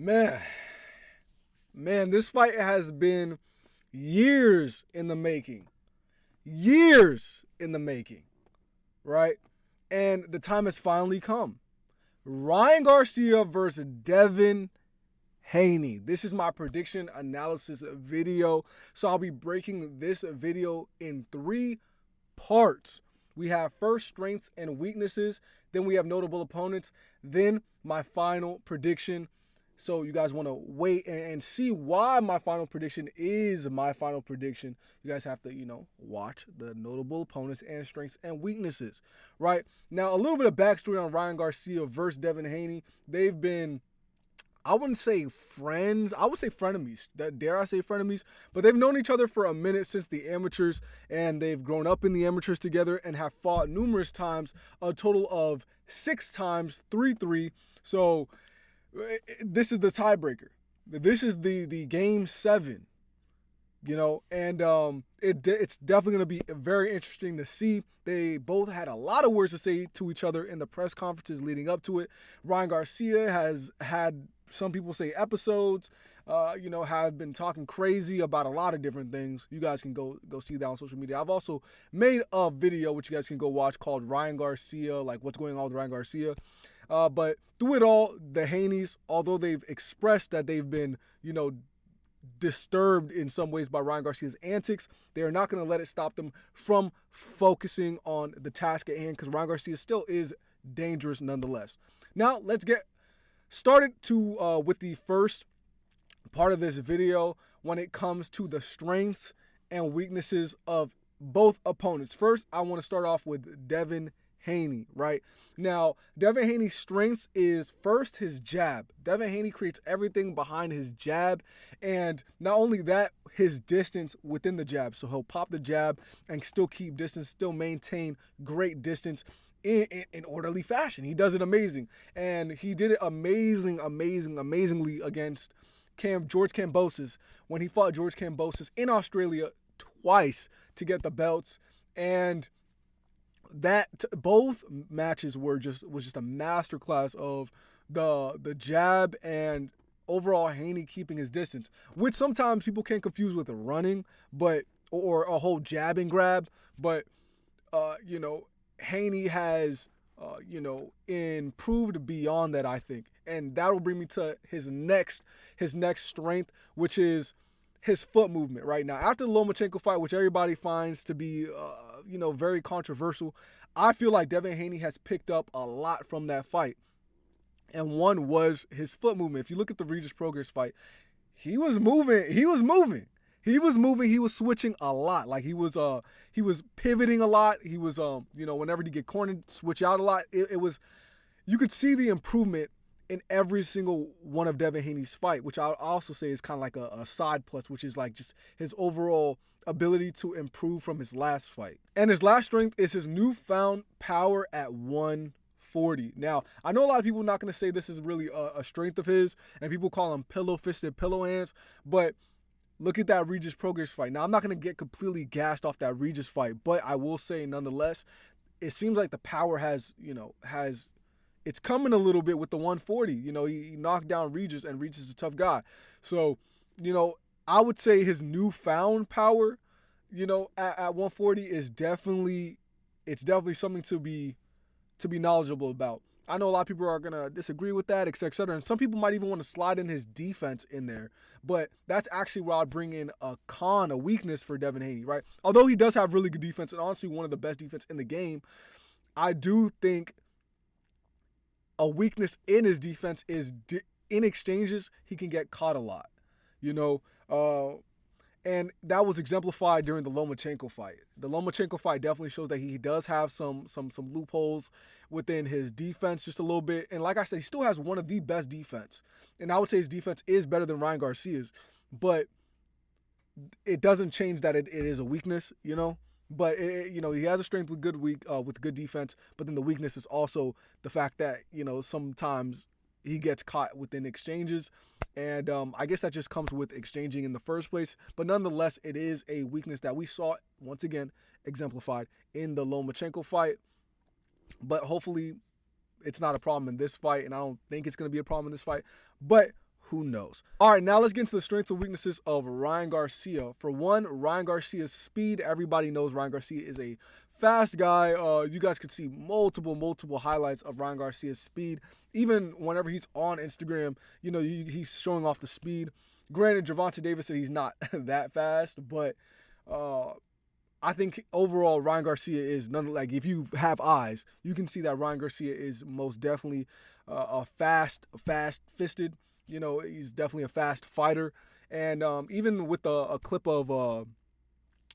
Man, this fight has been years in the making. Years in the making, right? And the time has finally come. Ryan Garcia versus Devin Haney. This is my prediction analysis video. So I'll be breaking this video in 3 parts. We have first strengths and weaknesses, then we have notable opponents, then my final prediction. So you guys want to wait and see why my final prediction is my final prediction. You guys have to, watch the notable opponents and strengths and weaknesses, right? Now, a little bit of backstory on Ryan Garcia versus Devin Haney. They've been, I wouldn't say friends. I would say frenemies. Dare I say frenemies? But they've known each other for a minute since the amateurs, and they've grown up in the amateurs together and have fought numerous times, a total of 6 times, 3-3. So this is the tiebreaker. This is the game 7, and it's definitely going to be very interesting to see. They both had a lot of words to say to each other in the press conferences leading up to it. Ryan Garcia has had, some people say, episodes, have been talking crazy about a lot of different things. You guys can go see that on social media. I've also made a video which you guys can go watch called Ryan Garcia, like what's going on with Ryan Garcia. But through it all, the Haneys, although they've expressed that they've been, disturbed in some ways by Ryan Garcia's antics, they are not going to let it stop them from focusing on the task at hand, because Ryan Garcia still is dangerous nonetheless. Now, let's get started with the first part of this video when it comes to the strengths and weaknesses of both opponents. First, I want to start off with Devin Haney, right? Now, Devin Haney's strengths is first his jab. Devin Haney creates everything behind his jab, and not only that, his distance within the jab. So he'll pop the jab and still keep distance, still maintain great distance in orderly fashion. He does it amazing, and he did it amazingly against George Kambosos when he fought George Kambosos in Australia twice to get the belts. And that both matches was just a masterclass of the jab and overall Haney keeping his distance, which sometimes people can confuse with a running, or a whole jab and grab. But Haney has improved beyond that, I think, and that'll bring me to his next strength, which is his foot movement right now. After the Lomachenko fight, which everybody finds to be, very controversial, I feel like Devin Haney has picked up a lot from that fight. And one was his foot movement. If you look at the Regis Prograis fight, he was moving. He was switching a lot. Like he was pivoting a lot. He was, whenever he get cornered, switch out a lot. It was, you could see the improvement in every single one of Devin Haney's fight, which I also say is kind of like a side plus, which is like just his overall ability to improve from his last fight. And his last strength is his newfound power at 140. Now, I know a lot of people are not going to say this is really a strength of his, and people call him pillow-fisted pillow hands, but look at that Regis Prograis fight. Now, I'm not going to get completely gassed off that Regis fight, but I will say nonetheless, it seems like the power it's coming a little bit with the 140. He knocked down Regis, and Regis is a tough guy. So, I would say his newfound power, at 140 is definitely something to be knowledgeable about. I know a lot of people are going to disagree with that, et cetera, and some people might even want to slide in his defense in there. But that's actually where I'd bring in a weakness for Devin Haney, right? Although he does have really good defense, and honestly one of the best defense in the game, I do think a weakness in his defense is in exchanges, he can get caught a lot, and that was exemplified during the Lomachenko fight. The Lomachenko fight definitely shows that he does have some loopholes within his defense just a little bit. And like I said, he still has one of the best defense. And I would say his defense is better than Ryan Garcia's, but it doesn't change that it is a weakness, But he has a strength with good defense, but then the weakness is also the fact that sometimes he gets caught within exchanges, and I guess that just comes with exchanging in the first place. But nonetheless, it is a weakness that we saw once again exemplified in the Lomachenko fight. But hopefully, it's not a problem in this fight, and I don't think it's going to be a problem in this fight. But who knows? All right, now let's get into the strengths and weaknesses of Ryan Garcia. For one, Ryan Garcia's speed. Everybody knows Ryan Garcia is a fast guy. You guys could see multiple highlights of Ryan Garcia's speed. Even whenever he's on Instagram, he's showing off the speed. Granted, Gervonta Davis said he's not that fast, but I think overall Ryan Garcia is if you have eyes, you can see that Ryan Garcia is most definitely a fast-fisted. He's definitely a fast fighter. And even with a clip of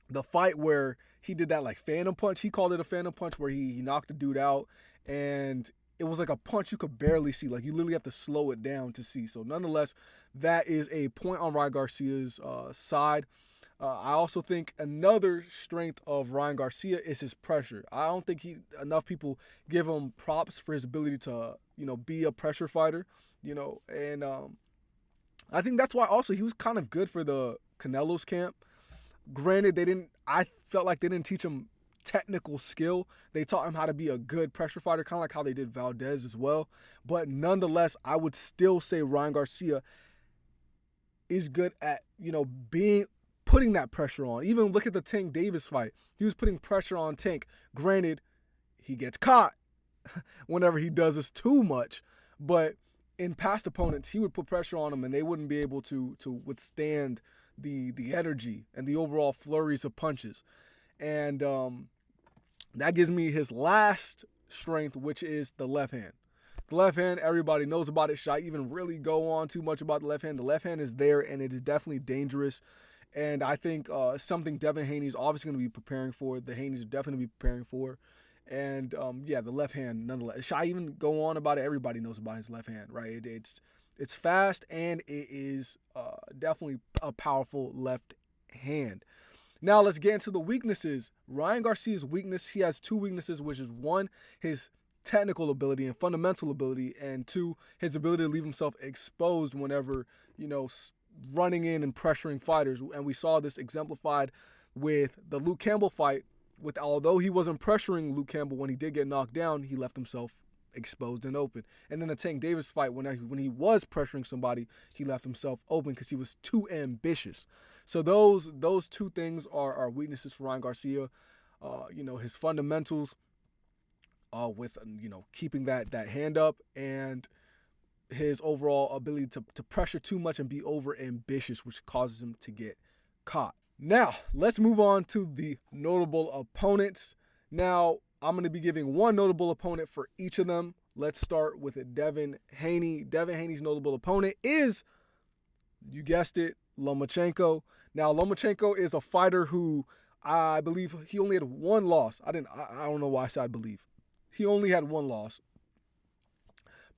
the fight where he did that phantom punch, he called it a phantom punch where he knocked the dude out, and it was like a punch you could barely see. You literally have to slow it down to see. So nonetheless, that is a point on Ryan Garcia's side. I also think another strength of Ryan Garcia is his pressure. I don't think enough people give him props for his ability to, be a pressure fighter, and I think that's why also he was kind of good for the Canelo's camp. Granted, I felt like they didn't teach him technical skill. They taught him how to be a good pressure fighter, kind of like how they did Valdez as well. But nonetheless, I would still say Ryan Garcia is good at, putting that pressure on. Even look at the Tank Davis fight. He was putting pressure on Tank. Granted, he gets caught whenever he does this too much. But in past opponents, he would put pressure on them and they wouldn't be able to withstand the energy and the overall flurries of punches. And that gives me his last strength, which is the left hand. The left hand, everybody knows about it. Should I even really go on too much about the left hand? The left hand is there and it is definitely dangerous. And I think something Devin Haney is obviously going to be preparing for. The Haneys are definitely be preparing for. And, the left hand, nonetheless. Should I even go on about it? Everybody knows about his left hand, right? It's fast, and it is definitely a powerful left hand. Now, let's get into the weaknesses. Ryan Garcia's weakness, he has two weaknesses, which is one, his technical ability and fundamental ability, and two, his ability to leave himself exposed whenever, running in and pressuring fighters. And we saw this exemplified with the Luke Campbell fight. Although he wasn't pressuring Luke Campbell when he did get knocked down, he left himself exposed and open. And then the Tank Davis fight, when he was pressuring somebody, he left himself open because he was too ambitious. So those two things are weaknesses for Ryan Garcia. His fundamentals with keeping that hand up, and his overall ability to pressure too much and be over ambitious, which causes him to get caught. Now, let's move on to the notable opponents. Now, I'm going to be giving one notable opponent for each of them. Let's start with Devin Haney. Devin Haney's notable opponent is, you guessed it, Lomachenko. Now, Lomachenko is a fighter who I believe he only had one loss. I don't know why I said I believe. He only had one loss.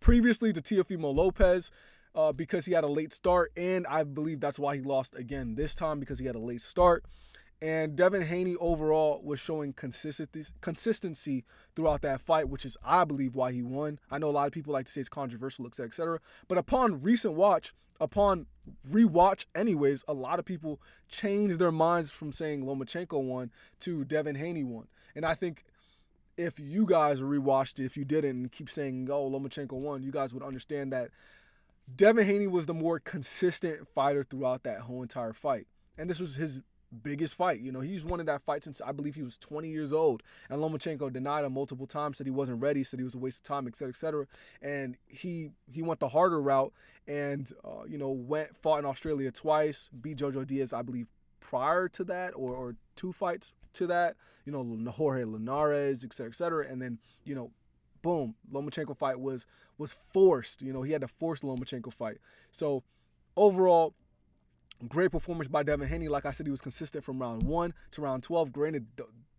Previously to Teofimo Lopez, because he had a late start, and I believe that's why he lost again this time, because he had a late start. And Devin Haney overall was showing consistency throughout that fight, which is, I believe, why he won. I know a lot of people like to say it's controversial, etc. But upon rewatch anyways, a lot of people changed their minds from saying Lomachenko won to Devin Haney won. And I think if you guys rewatched it, if you didn't, and keep saying, oh, Lomachenko won, you guys would understand that Devin Haney was the more consistent fighter throughout that whole entire fight. And this was his biggest fight. He's wanted that fight since I believe he was 20 years old. And Lomachenko denied him multiple times, said he wasn't ready, said he was a waste of time, etc., etc. And he went the harder route and, fought in Australia twice, beat Jojo Diaz, I believe, prior to that or two fights to that, Jorge Linares, etc., etc. And then, boom, Lomachenko fight was forced. He had to force the Lomachenko fight. So overall, great performance by Devin Haney. Like I said, he was consistent from round 1 to round 12. Granted,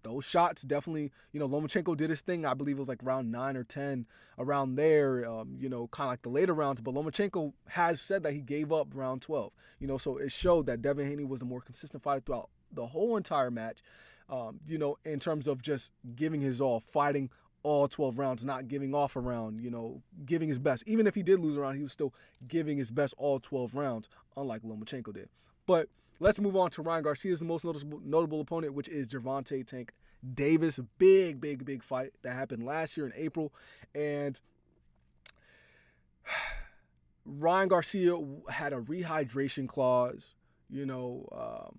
those shots definitely, Lomachenko did his thing. I believe it was like round 9 or 10, around there, kind of like the later rounds. But Lomachenko has said that he gave up round 12. So it showed that Devin Haney was the more consistent fighter throughout the whole entire match, in terms of just giving his all, fighting all 12 rounds, not giving off a round, giving his best. Even if he did lose a round, he was still giving his best all 12 rounds, unlike Lomachenko did. But let's move on to Ryan Garcia's the most notable opponent, which is Gervonta Tank Davis. Big fight that happened last year in April. And Ryan Garcia had a rehydration clause. You know,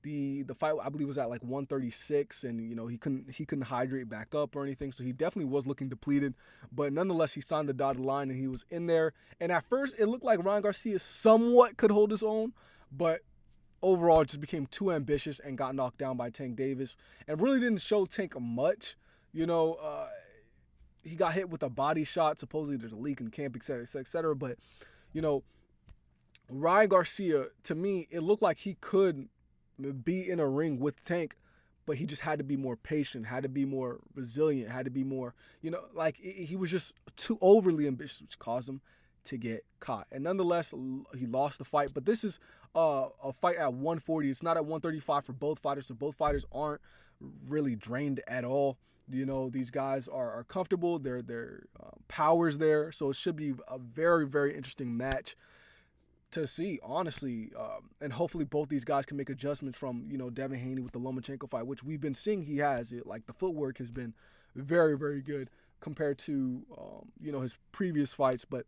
the fight I believe was at like 136, and he couldn't hydrate back up or anything, so he definitely was looking depleted. But nonetheless, he signed the dotted line and he was in there. And at first, it looked like Ryan Garcia somewhat could hold his own, but overall, it just became too ambitious and got knocked down by Tank Davis, and really didn't show Tank much. You know, he got hit with a body shot. Supposedly, there's a leak in camp, et cetera, et cetera, et cetera. But you know, Ryan Garcia, to me, it looked like he could be in a ring with Tank, but he just had to be more patient, had to be more resilient, had to be more, like he was just too overly ambitious, which caused him to get caught. And nonetheless, he lost the fight. But this is a fight at 140. It's not at 135 for both fighters, so both fighters aren't really drained at all. These guys are comfortable. Their power's there, so it should be a very, very interesting match to see, honestly, and hopefully both these guys can make adjustments from, Devin Haney with the Lomachenko fight, which we've been seeing he has. Like, the footwork has been very, very good compared to, his previous fights, but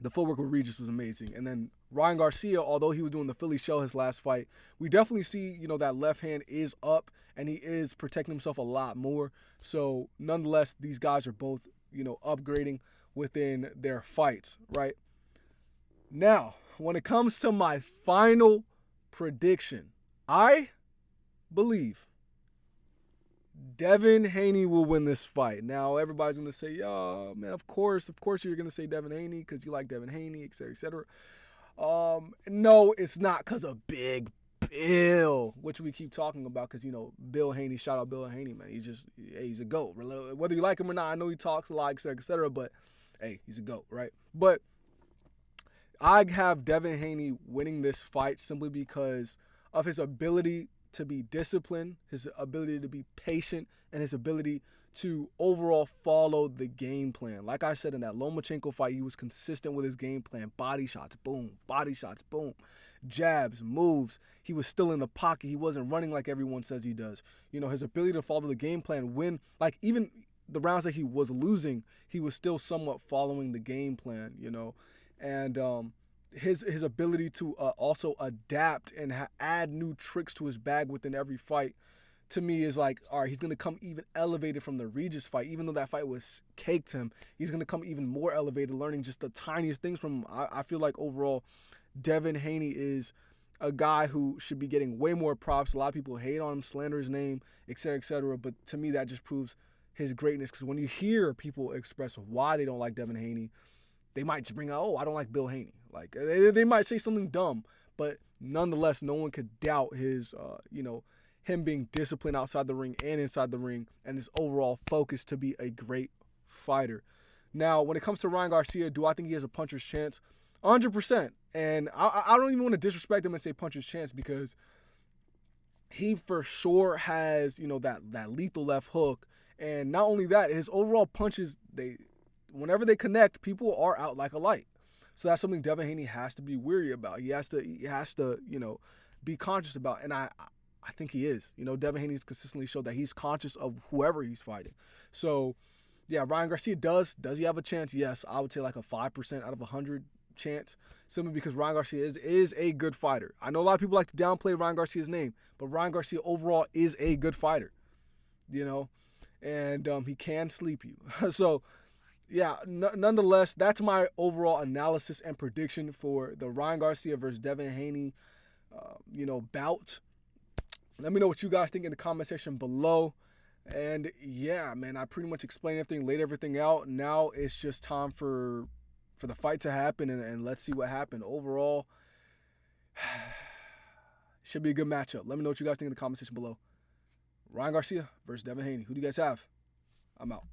the footwork with Regis was amazing. And then Ryan Garcia, although he was doing the Philly shell his last fight, we definitely see, that left hand is up, and he is protecting himself a lot more. So, nonetheless, these guys are both, upgrading within their fights, right? Now, when it comes to my final prediction, I believe Devin Haney will win this fight. Now, everybody's going to say, yeah, man, of course you're going to say Devin Haney because you like Devin Haney, et cetera, et cetera. No, it's not because of Big Bill, which we keep talking about because, Bill Haney, shout out Bill Haney, man. He's a GOAT. Whether you like him or not, I know he talks a lot, et cetera, but, hey, he's a GOAT, right? But I have Devin Haney winning this fight simply because of his ability to be disciplined, his ability to be patient, and his ability to overall follow the game plan. Like I said, in that Lomachenko fight, he was consistent with his game plan. Body shots, boom. Body shots, boom. Jabs, moves. He was still in the pocket. He wasn't running like everyone says he does. His ability to follow the game plan, like even the rounds that he was losing, he was still somewhat following the game plan, and his ability to also adapt and add new tricks to his bag within every fight, to me, is like, all right, he's going to come even elevated from the Regis fight. Even though that fight was caked to him, he's going to come even more elevated, learning just the tiniest things from him. I feel like overall, Devin Haney is a guy who should be getting way more props. A lot of people hate on him, slander his name, et cetera, et cetera. But to me, that just proves his greatness, because when you hear people express why they don't like Devin Haney, they might just bring out, I don't like Bill Haney. Like, they might say something dumb, but nonetheless, no one could doubt his, him being disciplined outside the ring and inside the ring, and his overall focus to be a great fighter. Now, when it comes to Ryan Garcia, do I think he has a puncher's chance? 100%. And I don't even want to disrespect him and say puncher's chance, because he for sure has, that lethal left hook. And not only that, his overall punches, whenever they connect, people are out like a light. So that's something Devin Haney has to be weary about. He has to, be conscious about. And I think he is. Devin Haney's consistently showed that he's conscious of whoever he's fighting. So, yeah, Ryan Garcia does he have a chance? Yes, I would say like a 5% out of 100 chance, simply because Ryan Garcia is a good fighter. I know a lot of people like to downplay Ryan Garcia's name, but Ryan Garcia overall is a good fighter, and he can sleep you. So, yeah, nonetheless, that's my overall analysis and prediction for the Ryan Garcia versus Devin Haney, bout. Let me know what you guys think in the comment section below. And yeah, man, I pretty much explained everything, laid everything out. Now it's just time for the fight to happen, and let's see what happened. Overall, should be a good matchup. Let me know what you guys think in the comment section below. Ryan Garcia versus Devin Haney. Who do you guys have? I'm out.